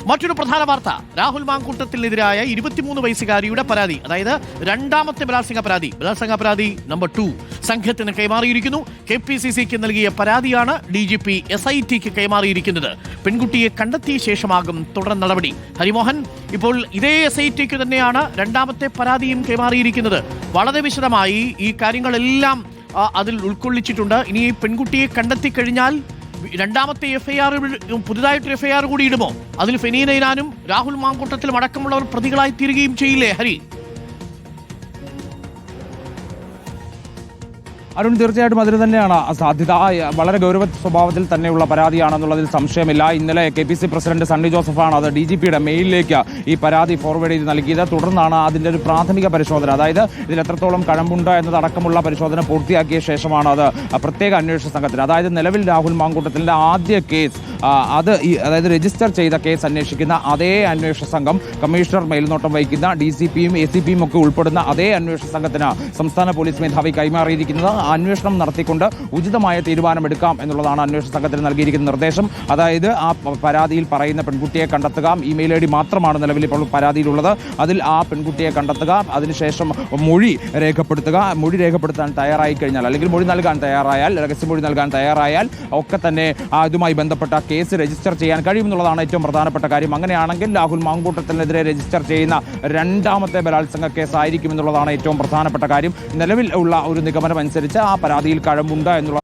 മറ്റൊരു പ്രധാന വാർത്ത, രാഹുൽ മാങ്കൂട്ടത്തിനെതിരായ 23 വയസ്സുകാരിയുടെ പരാതി, അതായത് രണ്ടാമത്തെ ബലാത്സംഗ പരാതി നമ്പർ 2 സംഘത്തിന് കൈമാറിയിരിക്കുന്നു. KPCCക്ക് നൽകിയ പരാതിയാണ് DGP SITക്ക് കൈമാറിയിരിക്കുന്നത്. പെൺകുട്ടിയെ കണ്ടെത്തിയ ശേഷമാകും തുടർ നടപടി. ഹരിമോഹൻ, ഇപ്പോൾ ഇതേ SITക്ക് തന്നെയാണ് രണ്ടാമത്തെ പരാതിയും കൈമാറിയിരിക്കുന്നത്. വളരെ വിശദമായി ഈ കാര്യങ്ങളെല്ലാം അതിൽ ഉൾക്കൊള്ളിച്ചിട്ടുണ്ട്. ഇനി പെൺകുട്ടിയെ കണ്ടെത്തി കഴിഞ്ഞാൽ രണ്ടാമത്തെ FIR, പുതുതായിട്ടൊരു FIR കൂടി ഇടുമോ? അതിൽ ഫെനീന ഇനാനും രാഹുൽ മാങ്കൂട്ടത്തിലും അടക്കമുള്ളവർ പ്രതികളായി തീരുകയും ചെയ്യില്ലേ ഹരി? അരുൺ, തീർച്ചയായിട്ടും അതിന് തന്നെയാണ് സാധ്യത. വളരെ ഗൗരവ സ്വഭാവത്തിൽ തന്നെയുള്ള പരാതിയാണെന്നുള്ളതിൽ സംശയമില്ല. ഇന്നലെ KPC പ്രസിഡന്റ് സണ്ണി ജോസഫാണ് അത് DGPയുടെ മെയിലിലേക്ക് ഈ പരാതി ഫോർവേഡ് ചെയ്ത് നൽകിയത്. തുടർന്നാണ് അതിൻ്റെ ഒരു പ്രാഥമിക പരിശോധന, അതായത് ഇതിൽ എത്രത്തോളം കഴമ്പുണ്ട് എന്നതടക്കമുള്ള പരിശോധന പൂർത്തിയാക്കിയ ശേഷമാണ് അത് പ്രത്യേക അന്വേഷണ സംഘത്തിന്, അതായത് നിലവിൽ രാഹുൽ മാങ്കൂട്ടത്തിൻ്റെ ആദ്യ കേസ് അതായത് രജിസ്റ്റർ ചെയ്ത കേസ് അന്വേഷിക്കുന്ന അതേ അന്വേഷണ സംഘം, കമ്മീഷണർ മേൽനോട്ടം വഹിക്കുന്ന DCPയും ACPയും ഒക്കെ ഉൾപ്പെടുന്ന അതേ അന്വേഷണ സംഘത്തിന് സംസ്ഥാന പോലീസ് മേധാവി കൈമാറിയിരിക്കുന്നത്. അന്വേഷണം നടത്തിക്കൊണ്ട് ഉചിതമായ തീരുമാനമെടുക്കാം എന്നുള്ളതാണ് അന്വേഷണ സംഘത്തിന് നൽകിയിരിക്കുന്ന നിർദ്ദേശം. അതായത് ആ പരാതിയിൽ പറയുന്ന പെൺകുട്ടിയെ കണ്ടെത്തുക, ഇമെയിൽ ID മാത്രമാണ് നിലവിൽ ഇപ്പോൾ പരാതിയിലുള്ളത്. അതിൽ ആ പെൺകുട്ടിയെ കണ്ടെത്തുക, അതിനുശേഷം മൊഴി രേഖപ്പെടുത്താൻ തയ്യാറായി കഴിഞ്ഞാൽ, അല്ലെങ്കിൽ മൊഴി നൽകാൻ തയ്യാറായാൽ, രഹസ്യമൊഴി നൽകാൻ തയ്യാറായാൽ ഒക്കെ തന്നെ അതുമായി ബന്ധപ്പെട്ട കേസ് രജിസ്റ്റർ ചെയ്യാൻ കഴിയുമെന്നുള്ളതാണ് ഏറ്റവും പ്രധാനപ്പെട്ട കാര്യം. അങ്ങനെയാണെങ്കിൽ രാഹുൽ മാങ്കൂട്ടത്തിനെതിരെ രജിസ്റ്റർ ചെയ്യുന്ന രണ്ടാമത്തെ ബലാത്സംഗ കേസായിരിക്കും എന്നുള്ളതാണ് ഏറ്റവും പ്രധാനപ്പെട്ട കാര്യം. നിലവിൽ ഉള്ള ഒരു നിഗമനം അനുസരിച്ച് ആ പരാതിയിൽ കഴമ്പുണ്ട് എന്നുള്ള